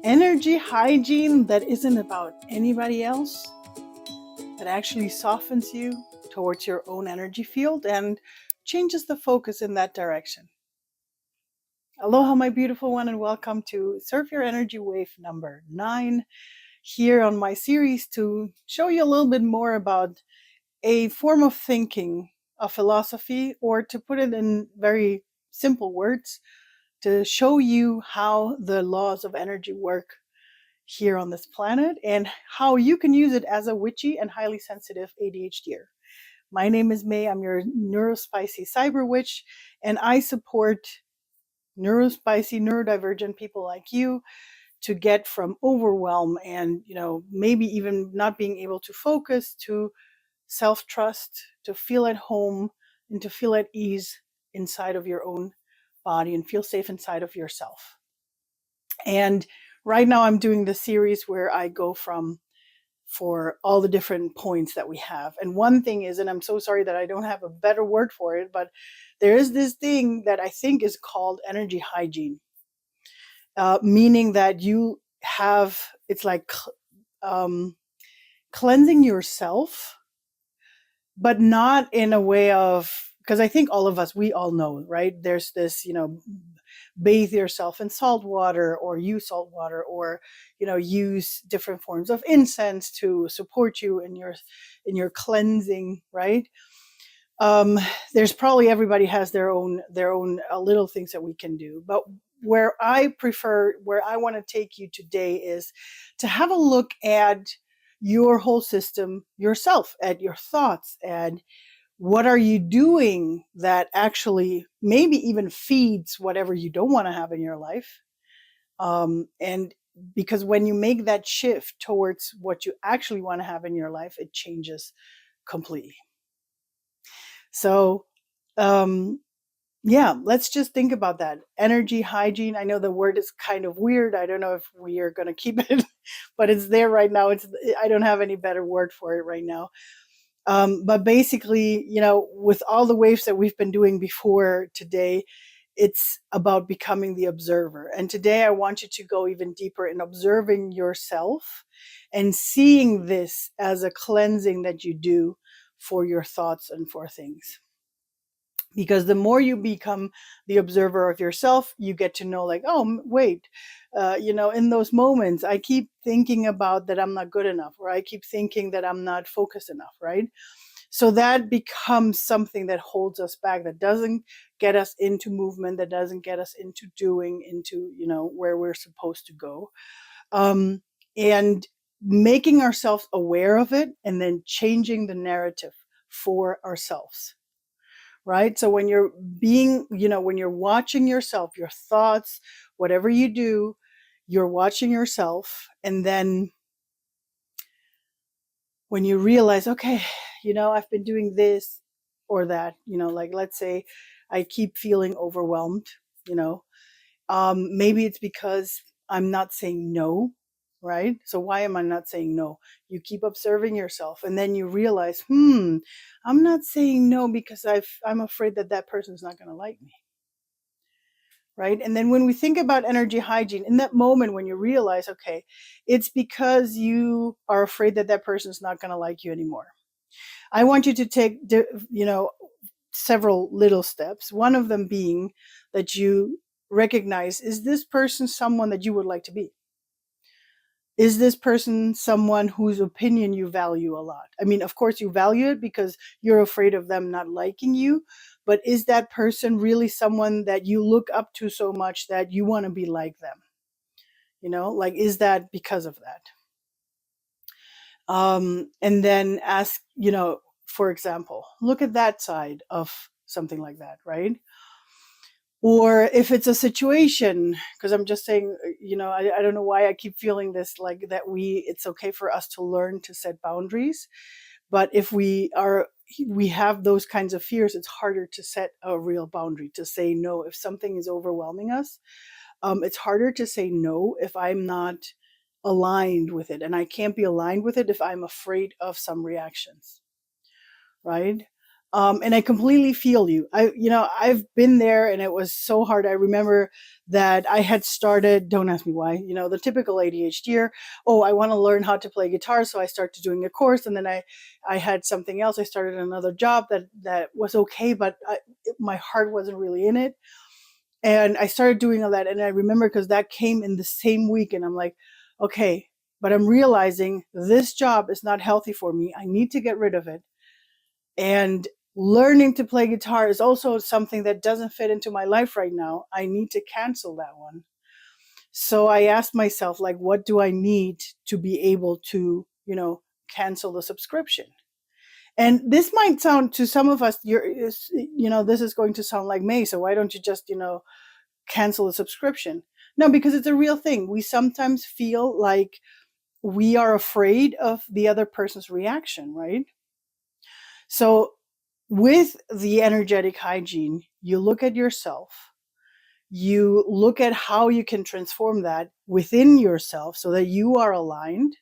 Energy hygiene that isn't about anybody else, that actually softens you towards your own energy field and changes the focus in that direction. Aloha, my beautiful one, and welcome to Surf Your Energy Wave number 9 here on my series to show you a little bit more about a form of thinking, a philosophy, or to put it in very simple words, to show you how the laws of energy work here on this planet and how you can use it as a witchy and highly sensitive ADHDer. My name is May. I'm your neurospicy cyberwitch, and I support neurospicy, neurodivergent people like you to get from overwhelm and, maybe even not being able to focus to self-trust, to feel at home and to feel at ease inside of your own body and feel safe inside of yourself. And right now I'm doing the series where I go for all the different points that we have. And one thing is, and I'm so sorry that I don't have a better word for it, but there is this thing that I think is called energy hygiene, meaning that you have, it's like cleansing yourself, but not in a way of, because I think all of us, we all know, right? There's this, bathe yourself in salt water or use salt water, or use different forms of incense to support you in your cleansing, right? There's probably, everybody has their own little things that we can do, but where I want to take you today is to have a look at your whole system, yourself, at your thoughts, and what are you doing that actually maybe even feeds whatever you don't want to have in your life? And because when you make that shift towards what you actually want to have in your life, it changes completely. So, let's just think about that. Energy hygiene. I know the word is kind of weird. I don't know if we are going to keep it, but it's there right now. I don't have any better word for it right now. But basically, with all the waves that we've been doing before today, it's about becoming the observer. And today I want you to go even deeper in observing yourself and seeing this as a cleansing that you do for your thoughts and for things. Because the more you become the observer of yourself, you get to know, like, oh, wait, in those moments, I keep thinking about that I'm not good enough, or I keep thinking that I'm not focused enough, right? So that becomes something that holds us back, that doesn't get us into movement, that doesn't get us into doing, into, where we're supposed to go. And making ourselves aware of it and then changing the narrative for ourselves. Right? So when you're when you're watching yourself, your thoughts, whatever you do, you're watching yourself. And then when you realize, okay, I've been doing this or that, like, let's say I keep feeling overwhelmed, maybe it's because I'm not saying no, right? So why am I not saying no? You keep observing yourself, and then you realize, I'm not saying no because I'm afraid that person's not going to like me, right? And then when we think about energy hygiene, in that moment when you realize, okay, it's because you are afraid that person's not going to like you anymore. I want you to take, several little steps. One of them being that you recognize, is this person someone that you would like to be? Is this person someone whose opinion you value a lot? I mean, of course you value it because you're afraid of them not liking you, but is that person really someone that you look up to so much that you want to be like them? Like, is that because of that? And then ask, for example, look at that side of something like that, right? Or if it's a situation, because I'm just saying, I don't know why I keep feeling this, like that it's okay for us to learn to set boundaries. But if we have those kinds of fears, it's harder to set a real boundary, to say no. If something is overwhelming us, it's harder to say no if I'm not aligned with it. And I can't be aligned with it if I'm afraid of some reactions, right? And I completely feel you. I've been there, and it was so hard. I remember that I had started, don't ask me why, the typical ADHDer. Oh, I want to learn how to play guitar. So I started doing a course, and then I had something else. I started another job that was okay, but my heart wasn't really in it. And I started doing all that. And I remember because that came in the same week, and I'm like, okay, but I'm realizing this job is not healthy for me. I need to get rid of it. And learning to play guitar is also something that doesn't fit into my life right now. I need to cancel that one. So I asked myself, like, what do I need to be able to, cancel the subscription? And this might sound to some of us, this is going to sound like me. So why don't you just, cancel the subscription? No, because it's a real thing. We sometimes feel like we are afraid of the other person's reaction, right? So with the energetic hygiene, you look at yourself, you look at how you can transform that within yourself so that you are aligned.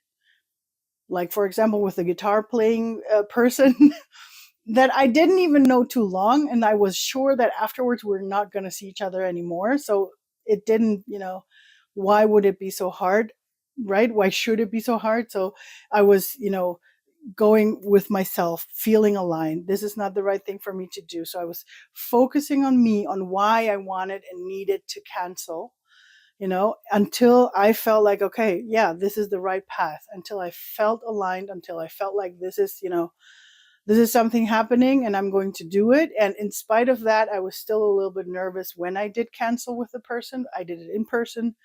Like, for example, with the guitar playing person that I didn't even know too long. And I was sure that afterwards we're not going to see each other anymore. So it didn't, why would it be so hard? Right? Why should it be so hard? So I was, going with myself, feeling aligned. This is not the right thing for me to do. So I was focusing on me, on why I wanted and needed to cancel, until I felt like, okay, yeah, this is the right path, until I felt aligned, until I felt like this is something happening and I'm going to do it. And in spite of that, I was still a little bit nervous when I did cancel with the person. I did it in person.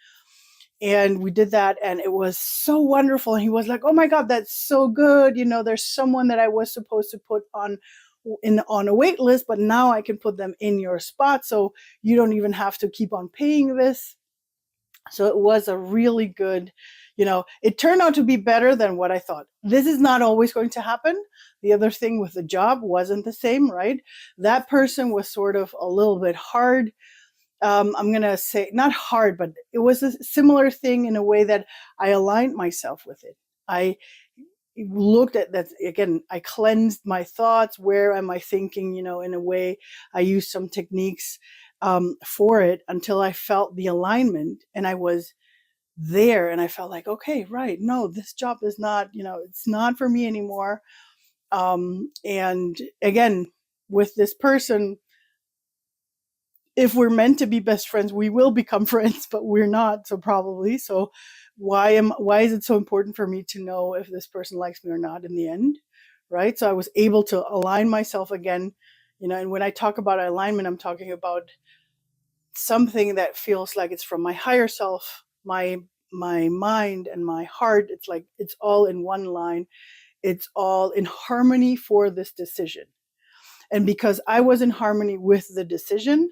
And we did that, and it was so wonderful. And he was like, oh my God, that's so good. There's someone that I was supposed to put on a wait list, but now I can put them in your spot. So you don't even have to keep on paying this. So it was a really good, it turned out to be better than what I thought. This is not always going to happen. The other thing with the job wasn't the same, right? That person was sort of a little bit hard. I'm going to say not hard, but it was a similar thing in a way that I aligned myself with it. I looked at that again. I cleansed my thoughts. Where am I thinking? In a way, I used some techniques for it until I felt the alignment, and I was there, and I felt like, okay, right. No, this job is not, it's not for me anymore. And again, with this person, if we're meant to be best friends, we will become friends, but we're not. So probably. So why is it so important for me to know if this person likes me or not in the end? Right. So I was able to align myself again, and when I talk about alignment, I'm talking about something that feels like it's from my higher self, my mind and my heart. It's like it's all in one line. It's all in harmony for this decision. And because I was in harmony with the decision,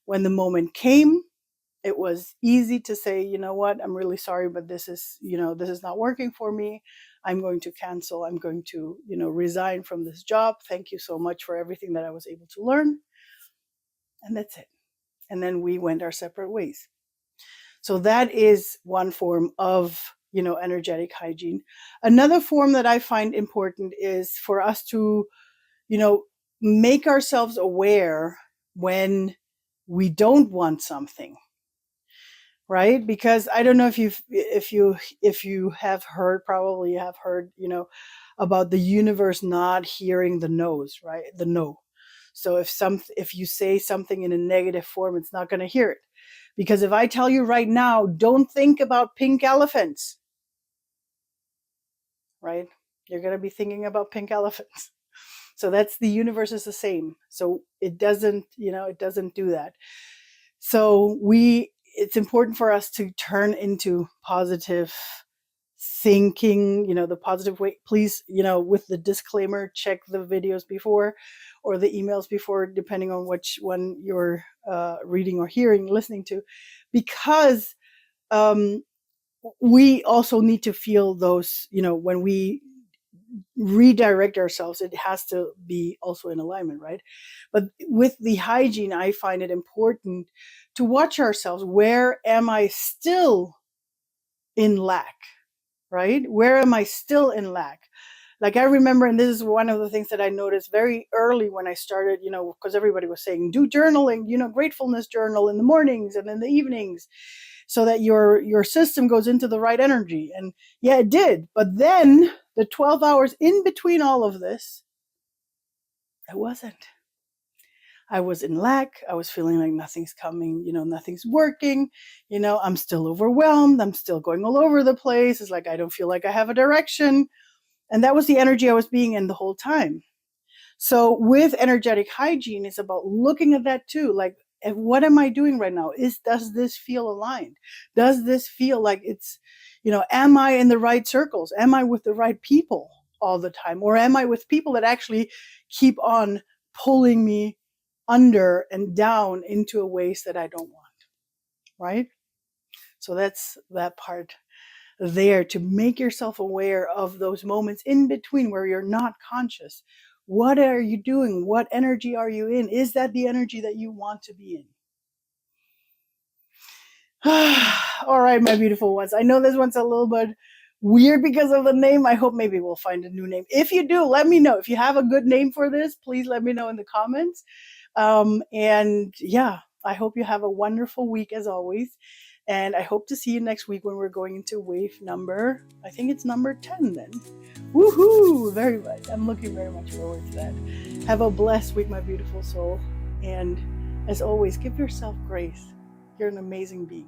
when the moment came, it was easy to say, you know what, I'm really sorry, but this is not working for me. I'm going to cancel. I'm going to, resign from this job. Thank you so much for everything that I was able to learn. And that's it. And then we went our separate ways. So that is one form of, energetic hygiene. Another form that I find important is for us to, make ourselves aware when we don't want something, right? Because I don't know if you have heard, probably you have heard, about the universe not hearing the no's, right? The no. So if you say something in a negative form, it's not going to hear it. Because if I tell you right now, don't think about pink elephants, right? You're going to be thinking about pink elephants. So that's, the universe is the same. So it doesn't do that. So it's important for us to turn into positive thinking, the positive way. Please, with the disclaimer, check the videos before or the emails before, depending on which one you're reading or listening to, because we also need to feel those, when we redirect ourselves, it has to be also in alignment, right? But with the hygiene, I find it important to watch ourselves. Where am I still in lack, right? Where am I still in lack? Like I remember, and this is one of the things that I noticed very early when I started, because everybody was saying, do journaling, gratefulness journal in the mornings and in the evenings so that your system goes into the right energy. And yeah, it did. But then the 12 hours in between all of this, it wasn't. I was in lack. I was feeling like nothing's coming, nothing's working. I'm still overwhelmed. I'm still going all over the place. It's like I don't feel like I have a direction. And that was the energy I was being in the whole time. So with energetic hygiene, it's about looking at that too. Like, what am I doing right now? Does this feel aligned? Does this feel like it's, am I in the right circles? Am I with the right people all the time? Or am I with people that actually keep on pulling me under and down into a ways that I don't want? Right? So that's that part there, to make yourself aware of those moments in between where you're not conscious. What are you doing? What energy are you in? Is that the energy that you want to be in? All right, my beautiful ones. I know this one's a little bit weird because of the name. I hope maybe we'll find a new name. If you do, let me know. If you have a good name for this, please let me know in the comments. And yeah, I hope you have a wonderful week as always. And I hope to see you next week when we're going into wave number, I think it's number 10 then. Woohoo! Very much. I'm looking very much forward to that. Have a blessed week, my beautiful soul. And as always, give yourself grace. You're an amazing being.